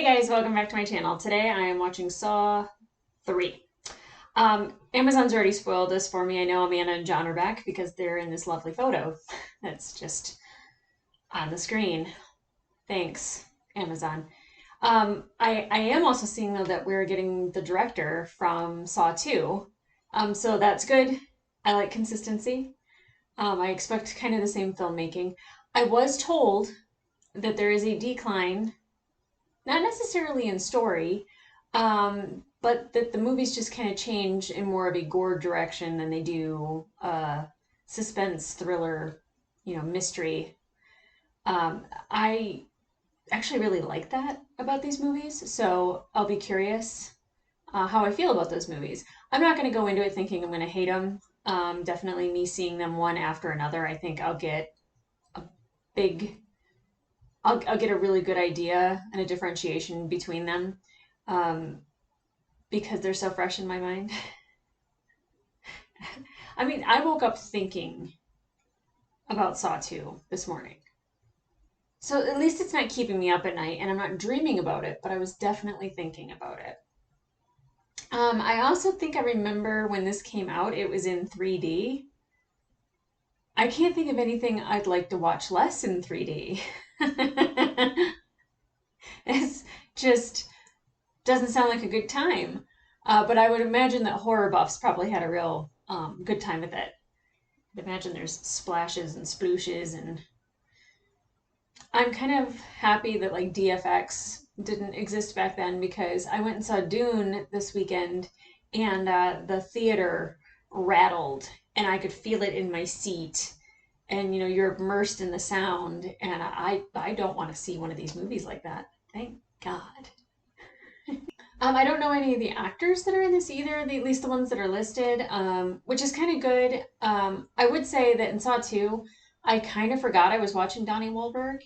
guys, welcome back to my channel. Today I am watching Saw 3. Amazon's already spoiled this for me. I know Amanda and John are back because they're in this lovely photo that's just on the screen. Thanks, Amazon. I am also seeing though that we're getting the director from Saw 2. So that's good. I like consistency. I expect kind of the same filmmaking. I was told that there is a decline, not necessarily in story, but that the movies just kind of change in more of a gore direction than they do suspense, thriller, mystery. I actually really like that about these movies, so I'll be curious how I feel about those movies. I'm not going to go into it thinking I'm going to hate them. Definitely me seeing them one after another, I think I'll get a big I'll get a really good idea and a differentiation between them, because they're so fresh in my mind. I mean, I woke up thinking about Saw 2 this morning. So at least it's not keeping me up at night and I'm not dreaming about it, but I was definitely thinking about it. I also think I remember when this came out, it was in 3D. I can't think of anything I'd like to watch less in 3D. It's just doesn't sound like a good time. But I would imagine that horror buffs probably had a real good time with it. I'd imagine there's splashes and splooshes, and I'm kind of happy that like DFX didn't exist back then because I went and saw Dune this weekend and the theater rattled and I could feel it in my seat, and you're immersed in the sound, and I don't want to see one of these movies like that. Thank God. I don't know any of the actors that are in this either, at least the ones that are listed, which is kind of good. I would say that in Saw 2, I kind of forgot I was watching Donnie Wahlberg.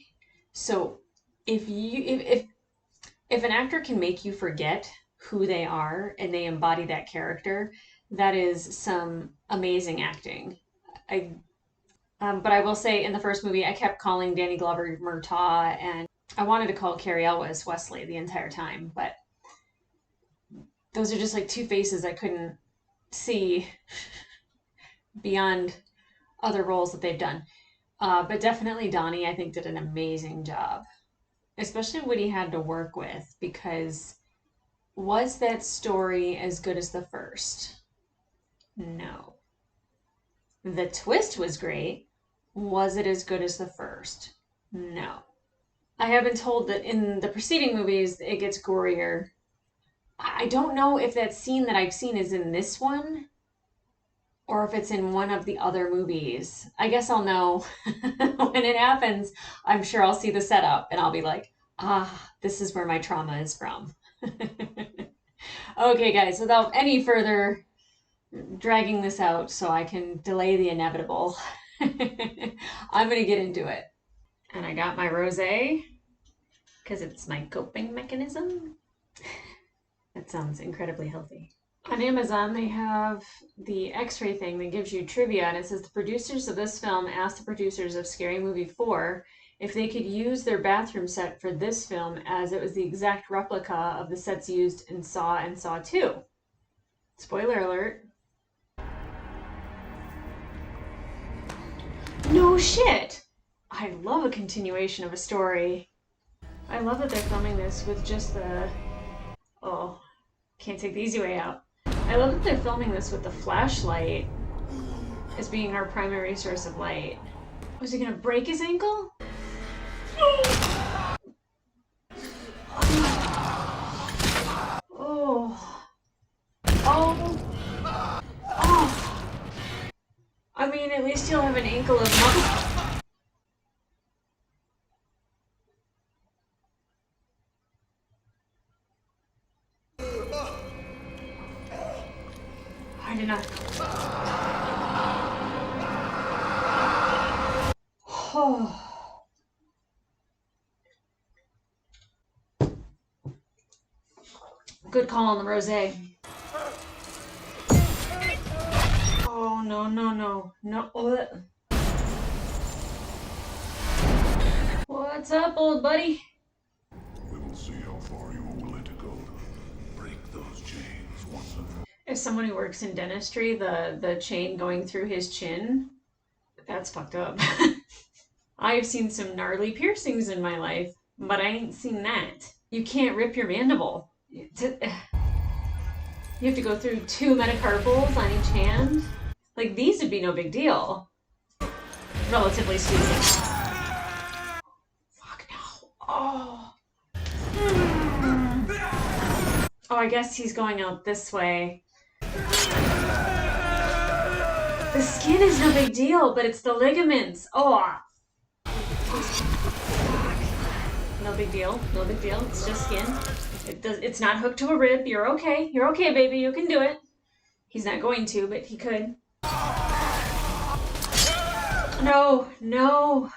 So if an actor can make you forget who they are and they embody that character, that is some amazing acting. But I will say in the first movie, I kept calling Danny Glover Murtaugh, and I wanted to call Cary Elwes Wesley the entire time, but those are just like two faces I couldn't see beyond other roles that they've done. But definitely Donnie, I think, did an amazing job, especially what he had to work with, because was that story as good as the first? No. The twist was great. Was it as good as the first? No. I have been told that in the preceding movies it gets gorier. I don't know if that scene that I've seen is in this one or if it's in one of the other movies. I guess I'll know when it happens. I'm sure I'll see the setup and I'll be like, this is where my trauma is from. Okay, guys, without any further dragging this out so I can delay the inevitable, I'm going to get into it. And I got my rosé because it's my coping mechanism. That sounds incredibly healthy. On Amazon, they have the X-ray thing that gives you trivia, and it says the producers of this film asked the producers of Scary Movie 4 if they could use their bathroom set for this film, as it was the exact replica of the sets used in Saw and Saw 2. Spoiler alert. No shit! I love a continuation of a story. I love that they're filming this with just the... Oh, can't take the easy way out. I love that they're filming this with the flashlight as being our primary source of light. Was he gonna break his ankle? Oh. Oh. Oh. I mean, at least he'll have an ankle of muscle. I did not. Oh. Good call on the rosé. Oh, no, no, no. No. What's up, old buddy? Little seal. far you are willing to go to break those chains once and for all. As someone who works in dentistry, the chain going through his chin, that's fucked up. I've seen some gnarly piercings in my life, but I ain't seen that. You can't rip your mandible. You have to go through 2 metacarpals on each hand. Like, these would be no big deal, relatively speaking. Fuck no. Oh. Oh, I guess he's going out this way. The skin is no big deal, but it's the ligaments. Oh. No big deal. No big deal. It's just skin. It's not hooked to a rib. You're okay. You're okay, baby. You can do it. He's not going to, but he could. No, no.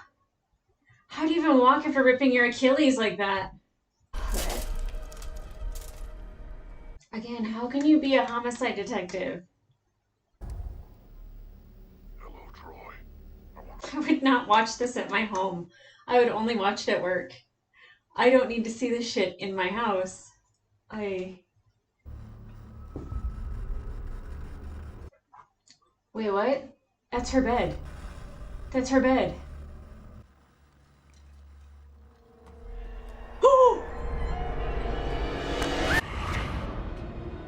How do you even walk after ripping your Achilles like that? Again, how can you be a homicide detective? Hello, Troy. I would not watch this at my home. I would only watch it at work. I don't need to see this shit in my house. Wait, what? That's her bed. That's her bed. Oh!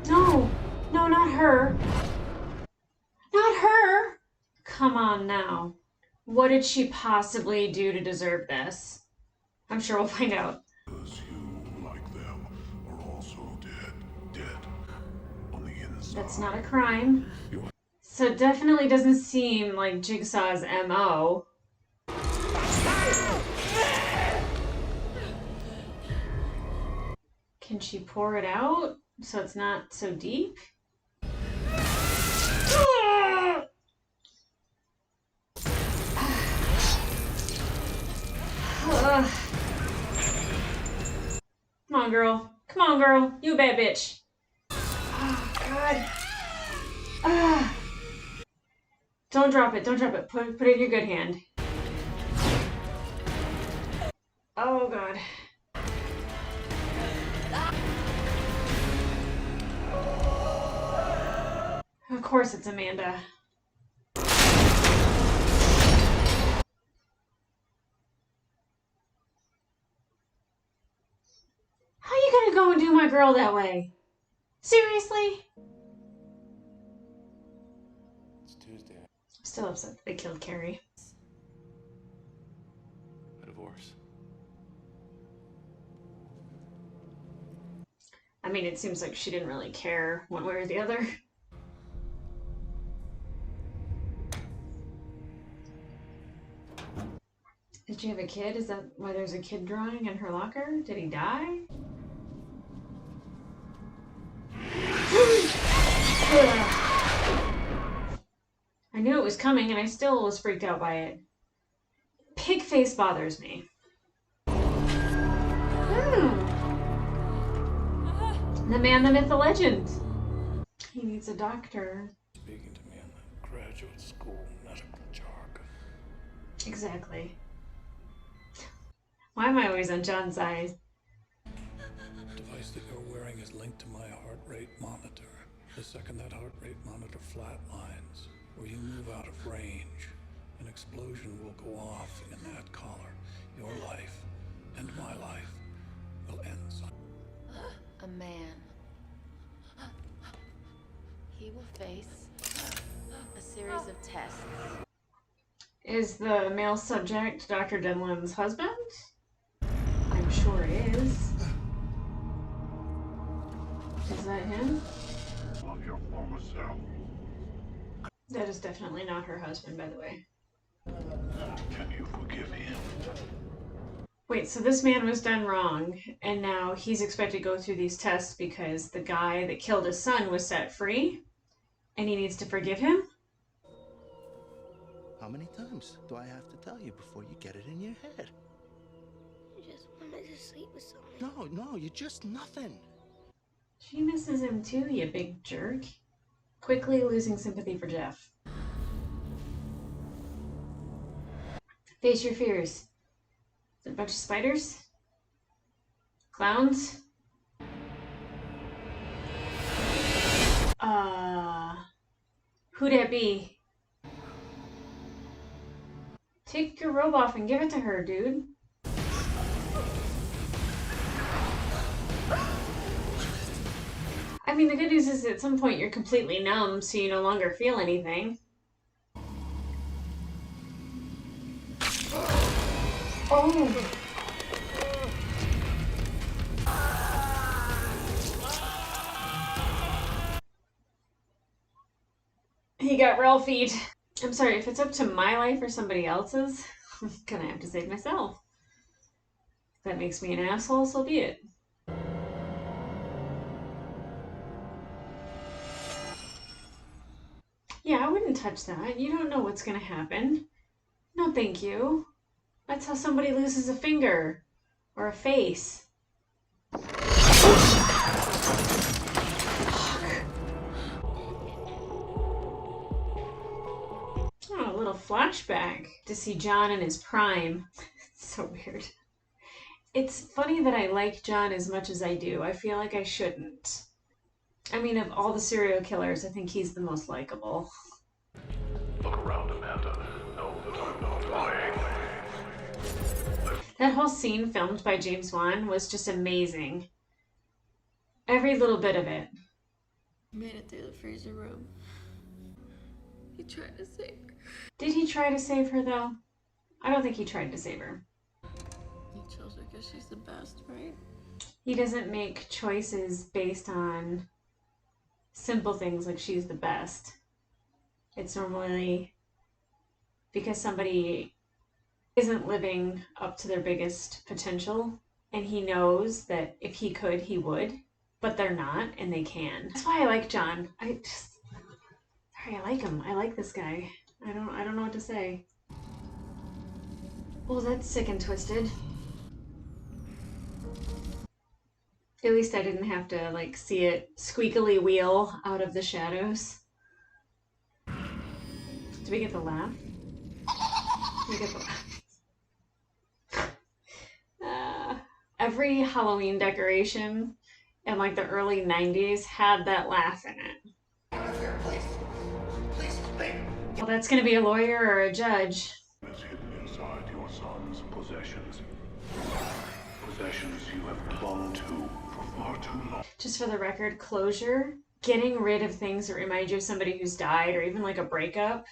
No! No, not her. Not her! Come on now. What did she possibly do to deserve this? I'm sure we'll find out. Because you, like them, are also dead. Dead. On the inside. That's not a crime. So it definitely doesn't seem like Jigsaw's MO. Can she pour it out so it's not so deep? Come on, girl. Come on, girl. You a bad bitch. Oh, God. Don't drop it. Don't drop it. Put it in your good hand. Oh, God. Of course it's Amanda. How you gonna go and do my girl that way? Seriously? It's Tuesday. I'm still upset that they killed Carrie. A divorce. I mean, it seems like she didn't really care one way or the other. Did she have a kid? Is that why there's a kid drawing in her locker? Did he die? I knew it was coming and I still was freaked out by it. Pig face bothers me. The man, the myth, the legend. He needs a doctor. Speaking to me in the graduate school medical jargon. Exactly. Why am I always on John's side? The device that you're wearing is linked to my heart rate monitor. The second that heart rate monitor flatlines, or you move out of range, an explosion will go off in that collar. Your life and my life will end. A man. He will face a series of tests. Is the male subject Dr. Denlin's husband? I'm sure it is. Is that him? Love your former self. That is definitely not her husband, by the way. Can you forgive him? Wait, so this man was done wrong, and now he's expected to go through these tests because the guy that killed his son was set free, and he needs to forgive him? How many times do I have to tell you before you get it in your head? I just wanted to sleep with someone. No, you're just nothing. She misses him too, you big jerk. Quickly losing sympathy for Jeff. Face your fears. Is it a bunch of spiders? Clowns? Who'd it be? Take your robe off and give it to her, dude. I mean, the good news is at some point you're completely numb, so you no longer feel anything. Oh! He got Ralphie'd. I'm sorry, if it's up to my life or somebody else's, I'm gonna have to save myself. If that makes me an asshole, so be it. Yeah, I wouldn't touch that. You don't know what's gonna happen. No, thank you. That's how somebody loses a finger. Or a face. Oh, a little flashback to see John in his prime. It's so weird. It's funny that I like John as much as I do. I feel like I shouldn't. I mean, of all the serial killers, I think he's the most likable. Look around, Amanda. Know that I'm not lying. That whole scene filmed by James Wan was just amazing. Every little bit of it. Made it through the freezer room. He tried to save her. Did he try to save her, though? I don't think he tried to save her. He chose her because she's the best, right? He doesn't make choices based on simple things like she's the best. It's normally because somebody isn't living up to their biggest potential, and he knows that if he could, he would, but they're not, and they can. That's why I like John. I like him. I like this guy. I don't know what to say. Oh, that's sick and twisted. At least I didn't have to, like, see it squeakily wheel out of the shadows. Did we get the laugh? We get the laugh. Every Halloween decoration in, like, the early 90s had that laugh in it. Well, that's gonna be a lawyer or a judge. Is hidden inside your son's possessions. Possessions you have clung to for far too long. Just for the record, closure, getting rid of things that remind you of somebody who's died or even like a breakup,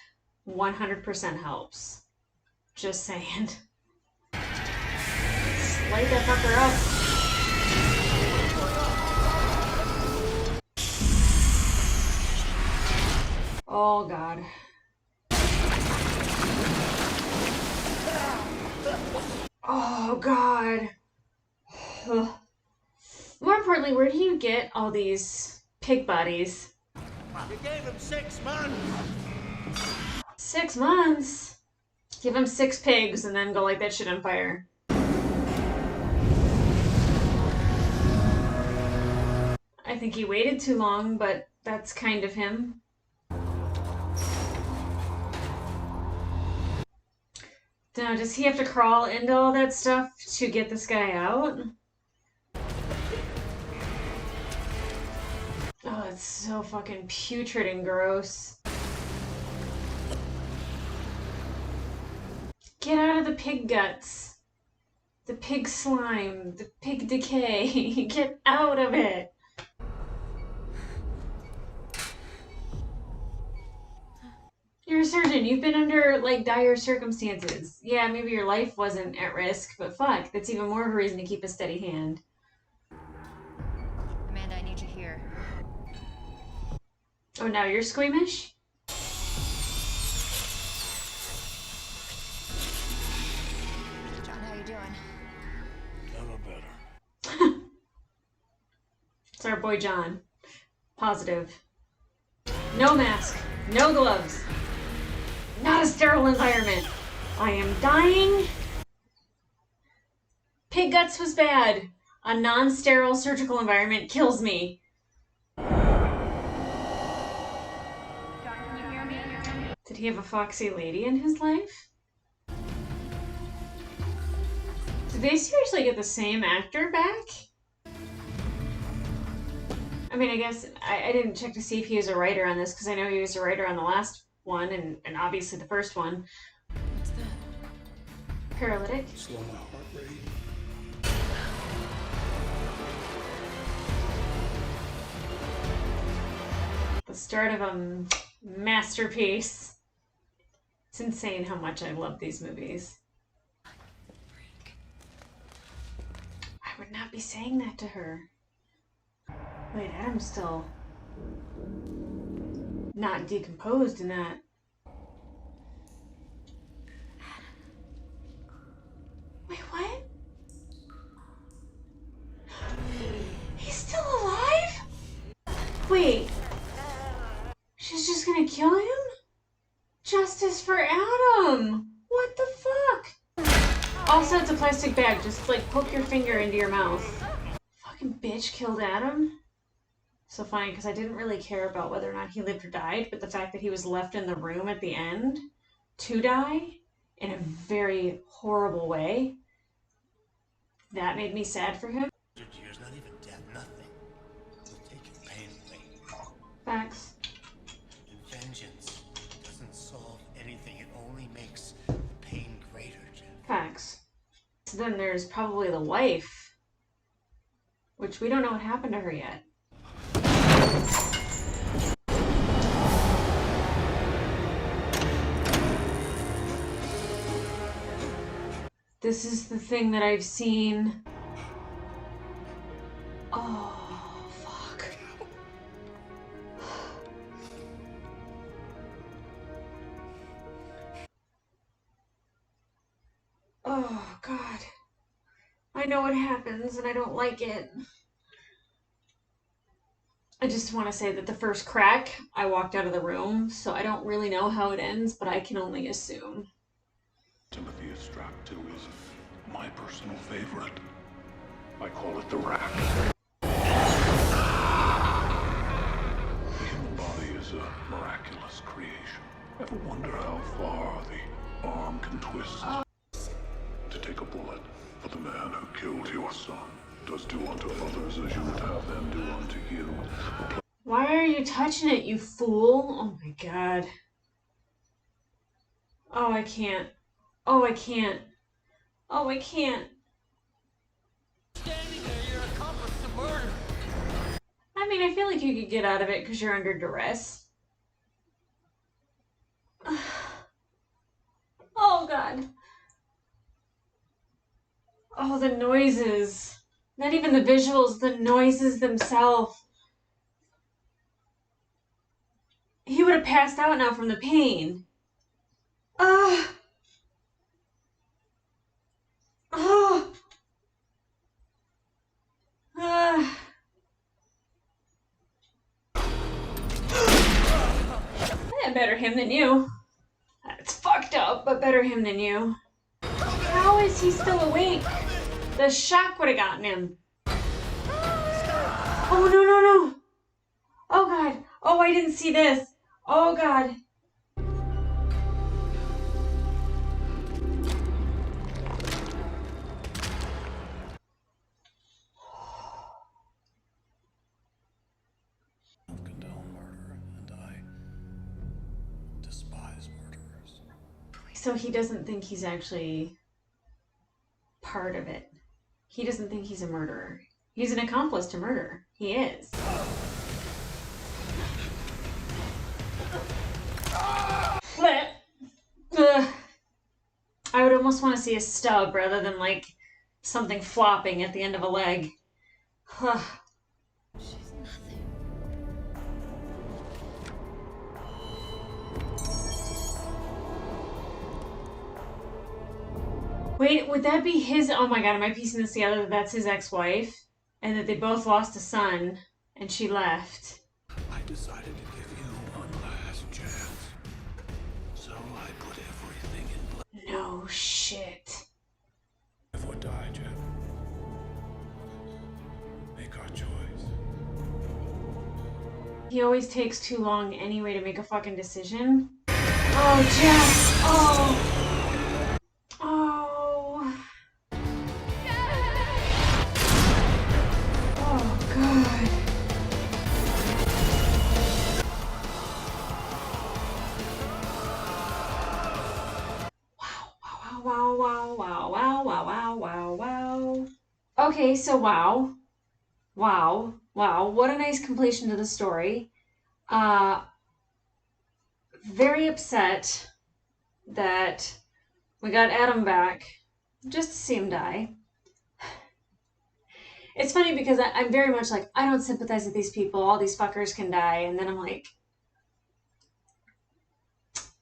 100% helps. Just saying. Light that fucker up. Oh, God. Oh, God. Ugh. More importantly, where do you get all these pig bodies? You gave him 6 months. 6 months? Give him 6 pigs and then go light that shit on fire. I think he waited too long, but that's kind of him. Now, does he have to crawl into all that stuff to get this guy out? Oh, it's so fucking putrid and gross. Get out of the pig guts. The pig slime. The pig decay. Get out of it. You're a surgeon. You've been under, like, dire circumstances. Yeah, maybe your life wasn't at risk, but fuck, that's even more of a reason to keep a steady hand. Amanda, I need you here. Oh, now you're squeamish? John, how you doing? Never better. It's our boy John. Positive. No mask. No gloves. Not a sterile environment. I am dying. Pig guts was bad. A non-sterile surgical environment kills me. Did he have a foxy lady in his life? Did they seriously get the same actor back? I mean, I guess I didn't check to see if he was a writer on this because I know he was a writer on the last one and obviously the first one. What's that? Paralytic. Slow my heart rate. The start of a masterpiece. It's insane how much I love these movies. I would not be saying that to her. Wait, Adam's still not decomposed in that. Wait, what? He's still alive? Wait. She's just gonna kill him? Justice for Adam! What the fuck? Also, it's a plastic bag. Just, like, poke your finger into your mouth. Fucking bitch killed Adam. So funny, because I didn't really care about whether or not he lived or died, but the fact that he was left in the room at the end to die in a very horrible way, that made me sad for him. 100 years, not even death, nothing. Will take your pain away. Facts. And vengeance doesn't solve anything. It only makes the pain greater, Jeff. Facts. So then there's probably the wife, which we don't know what happened to her yet. This is the thing that I've seen. Oh, fuck. Oh, God. I know what happens and I don't like it. I just want to say that the first crack, I walked out of the room, so I don't really know how it ends, but I can only assume. Timothy Strack 2 is my personal favorite. I call it the rack. The human body is a miraculous creation. Ever wonder how far the arm can twist? To take a bullet for the man who killed your son. Does do unto others as you would have them do unto you. Why are you touching it, you fool? Oh my god. Oh, I can't. Oh, I can't. Oh, I can't. Standing there, you're accomplice to murder. I mean, I feel like you could get out of it because you're under duress. Oh, God. Oh, the noises. Not even the visuals, the noises themselves. He would have passed out now from the pain. Ah. Oh. Ah. Better him than you. That's fucked up, but better him than you. How is he still awake? The shock would have gotten him. Oh, no, no, no. Oh, God. Oh, I didn't see this. Oh, God. Don't condone murder, and I despise murderers. So he doesn't think he's actually part of it. He doesn't think he's a murderer. He's an accomplice to murder. He is. Flip. Ugh. I would almost want to see a stub rather than like something flopping at the end of a leg. She's nothing. Wait, would that be his? Oh my god, am I piecing this together that that's his ex-wife? And that they both lost a son and she left? I decided to give you one last chance. So I put everything in place. No shit. Live or die, Jeff. Make our choice. He always takes too long anyway to make a fucking decision. Oh, Jeff! Oh! Oh! Oh, God. Okay, so wow. Wow. Wow. What a nice completion to the story. Very upset that we got Adam back just to see him die. It's funny because I'm very much like, I don't sympathize with these people. All these fuckers can die. And then I'm like,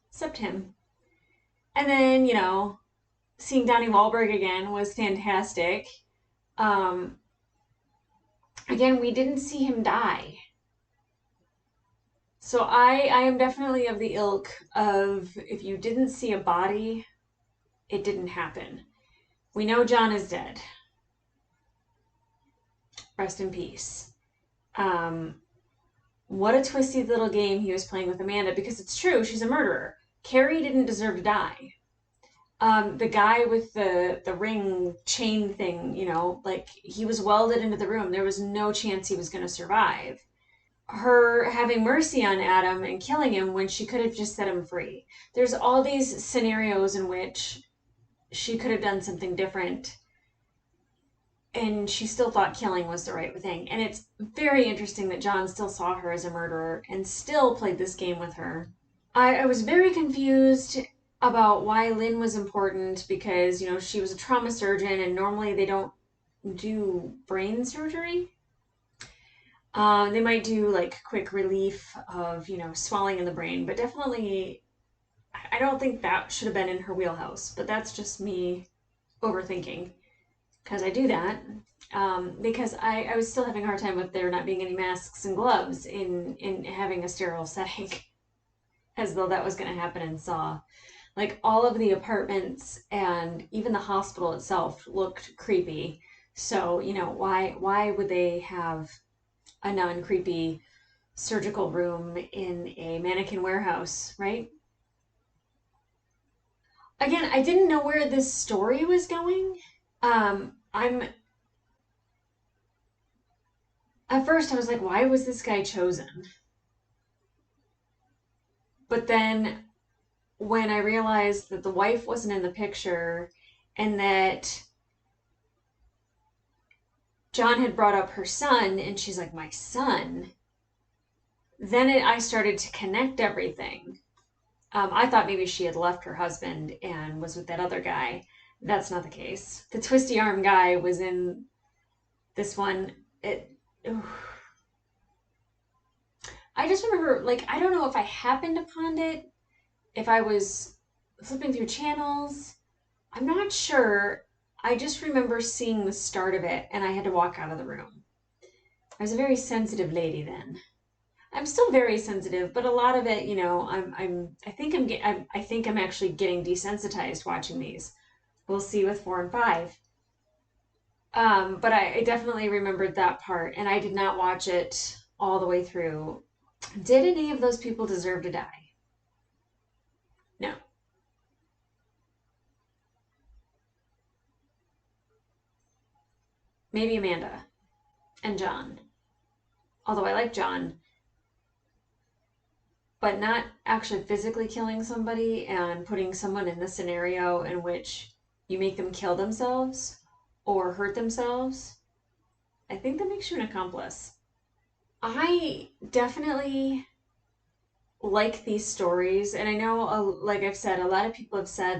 except him. And then, you know, seeing Donnie Wahlberg again was fantastic. Again, we didn't see him die. So I am definitely of the ilk of, if you didn't see a body, it didn't happen. We know John is dead. Rest in peace. What a twisty little game he was playing with Amanda, because it's true, she's a murderer. Carrie didn't deserve to die. The guy with the ring chain thing, you know, like, he was welded into the room. There was no chance he was going to survive. Her having mercy on Adam and killing him when she could have just set him free. There's all these scenarios in which she could have done something different, and she still thought killing was the right thing. And it's very interesting that John still saw her as a murderer and still played this game with her. I was very confused about why Lynn was important, because, you know, she was a trauma surgeon and normally they don't do brain surgery. They might do like quick relief of, you know, swelling in the brain, but definitely I don't think that should have been in her wheelhouse. But that's just me overthinking, because I do that. Because I was still having a hard time with there not being any masks and gloves in having a sterile setting, as though that was going to happen in Saw. Like, all of the apartments and even the hospital itself looked creepy. So, you know, why would they have a non-creepy surgical room in a mannequin warehouse, right? Again, I didn't know where this story was going. At first I was like, why was this guy chosen? But then when I realized that the wife wasn't in the picture and that John had brought up her son, and she's like, my son, then I started to connect everything. I thought maybe she had left her husband and was with that other guy. That's not the case. The twisty arm guy was in this one. I just remember, like, I don't know if I happened upon it, if I was flipping through channels. I'm not sure. I just remember seeing the start of it, and I had to walk out of the room. I was a very sensitive lady then. I'm still very sensitive, but a lot of it, you know, I think I'm actually getting desensitized watching these. We'll see with 4 and 5. But I definitely remembered that part, and I did not watch it all the way through. Did any of those people deserve to die? No. Maybe Amanda and John. Although I like John. But not actually physically killing somebody and putting someone in the scenario in which you make them kill themselves or hurt themselves. I think that makes you an accomplice. I definitely like these stories, and I know, like I've said, a lot of people have said the